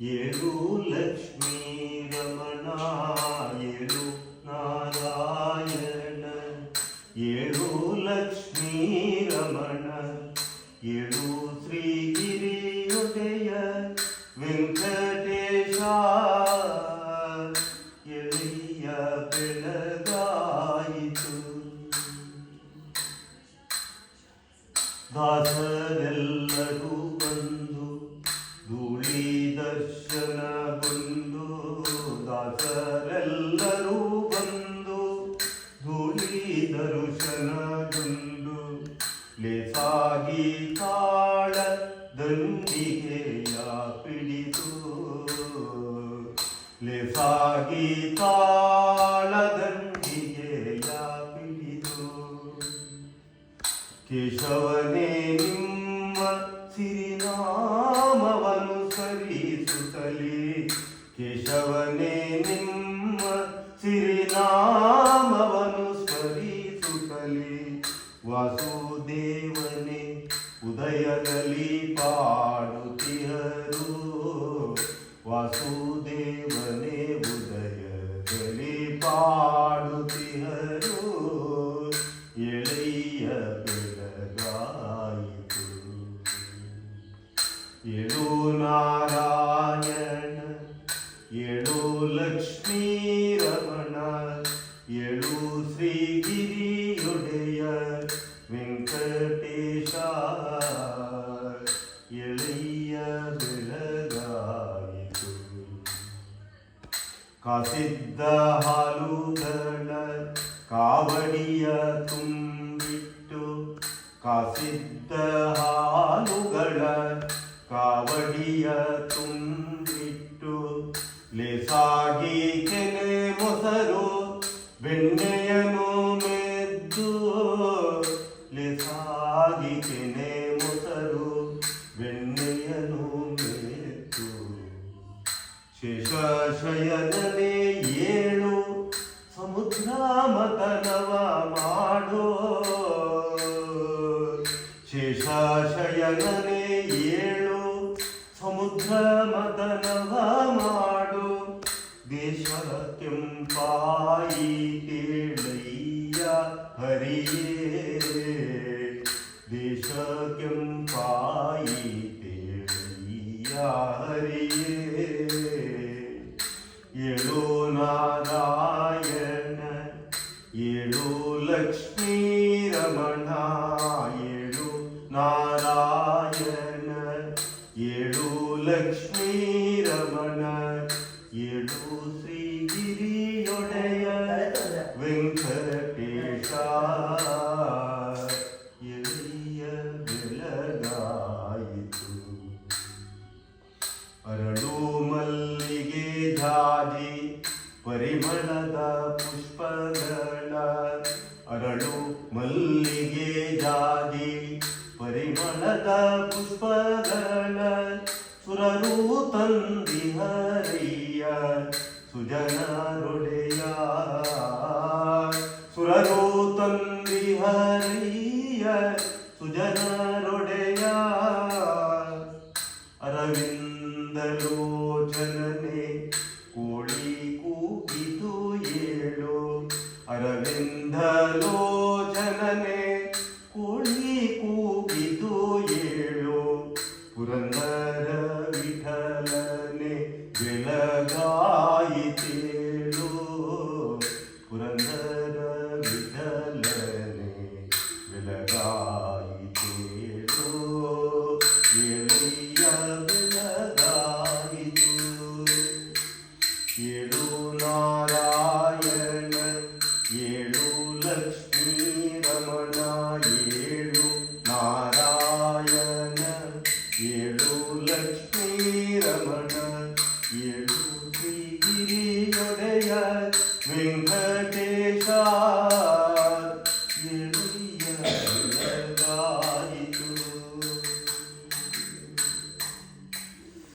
ಏಳು ಲಕ್ಷ್ಮೀ ರಮಣ ಏಳು ನಾರಾಯಣ ಏಳು ಲಕ್ಷ್ಮೀ ರಮಣ ಏಳು ಶ್ರೀಗಿರಿಯುದಯ ವೆಂಕಟೇಶ ಎಳೆಯ ಬೆಳಗಾಯಿತು ದಾಸರೆಲ್ಲರೂ ಬಂದು ಧೂಳಿ ದರ್ಶನಗೊಂಡು ದಾಸರೆಲ್ಲರೂ ಬಂದು ಧೂಳಿ ದರ್ಶನಗೊಂಡು ಲೇಸಾಗಿ ತಾಳ ದಂಡಿಗೆಯ ಪಿಡಿದು ಲೇಸಾಗಿ ತಾಳ ದಂಡಿಗೆಯ ಪಿಡಿದು ಕೇಶವನೇ ನಿಮ್ಮ ಸಿರಿನಾಮವನ್ನು ಸ್ಮರಿಸುತ್ತಲೇ ಕೇಶವನೇ ನಿಮ್ಮ ಸಿರಿನಾಮವನ್ನು ಸ್ಮರಿಸುತ್ತಲೇ ವಾಸುದೇವನೇ ಉದಯದಲ್ಲಿ ಪಾಡುತ್ತಿಹರು ವಾಸುದೇವನೇ ಉದಯದಲ್ಲಿ ಪಾಡುತ್ತಿಹರು ಎಳೆಯ ಬೆಳಗಾಯಿತು ಏಳು ನಾರಾಯಣ ಏಳು ಲಕ್ಷ್ಮೀ ರಮಣ ಏಳು ಶ್ರೀಗಿರಿಯೊಡೆಯ ವೆಂಕಟೇಶ ಎಳೆಯ ಬೆಳಗಾಯಿತು ಕಾಸಿದ್ದ ಹಾಲುಗಳ ಕಾವಡಿಯ ತುಂಬಿಟ್ಟು ಕಾಸಿದ್ದ ಹಾಲುಗಳ ಕಾವಡಿಯ ತುಂಬಿಟ್ಟು ಲೇಸಾಗಿ ಕೆನೆ ಮೊಸರು ಬೆಣ್ಣೆಯನು ಮೆದ್ದು ಲೇಸಾಗಿ ಕೆನೆ ಮೊಸರು ಬೆಣ್ಣೆಯನು ಮೆದ್ದು ಶೇಷಶಯನನೇ ಏಳು ಸಮುದ್ರ ಮತನವ ಮಾಡೋ ಶೇಷಶಯನನೇ ಏಳು ಸಮುದ್ರ ಮತನವ ಮಾಡು ದೇಶ ಕೆಂಪಾಯಿ ಕೇಳಯ್ಯ ಹರಿಯೇ ದೇಶ ಕೆಂಪಾಯಿ ಕೇಳಯ್ಯ ಹರಿಯೇ ಏಳು ನಾರಾಯಣ ಏಳು ಲಕ್ಷ್ಮೀ ರಮಣ ಏಳು ನಾರಾಯಣ ಏಳು ಲಕ್ಷ್ಮೀ ರಮಣ ಏಳು ಶ್ರೀಗಿರಿಯೊಡೆಯ ವೆಂಕಟೇಶ ಎಳೆಯ ಬೆಳಗಾಯಿತು ಅರಳು ಮಲ್ಲಿಗೆ ಜಾಜಿ ಪರಿಮಳದ ಪುಷ್ಪಗಳ ಅರಳು ಮಲ್ಲಿಗೆ ಜಾಜಿ ಪರಿಮಳದ ಪುಷ್ಪಗಳ ಸುರರು ತಂದಿಹರಯ್ಯ ಸುಜನರೊಡೆಯ ಸುರರು ತಂದಿಹರಯ್ಯ ಸುಜನರೊಡೆಯ ಅರವಿಂದಲೋಚನನೆ ಕೋಳಿ ಕೂಗಿದು ಏಳು ಅರವಿಂದಲೋಚನನೆ ಕೋಳಿ ಕೂಗಿದು ಏಳು ಪುರಂದರ ವಿಠಲನೆ ಬೆಳಗಾಯಿತೇಳು ಪುರಂದರ ವಿಠಲನೆ ಬೆಳಗಾಯಿತೇಳು ಎಳೆಯ ಬೆಳಗಾಯಿತು ಏಳು ನಾರಾಯಣ ಏಳು ಲಕ್ಷ್ಮೀ ರಮಣ ಏಳು ನಾರಾಯಣ ಏಳು ಲಕ್ಷ್ಮೀ ರಮಣ ಏಳು ಶ್ರೀಗಿರಿಯೊಡೆಯ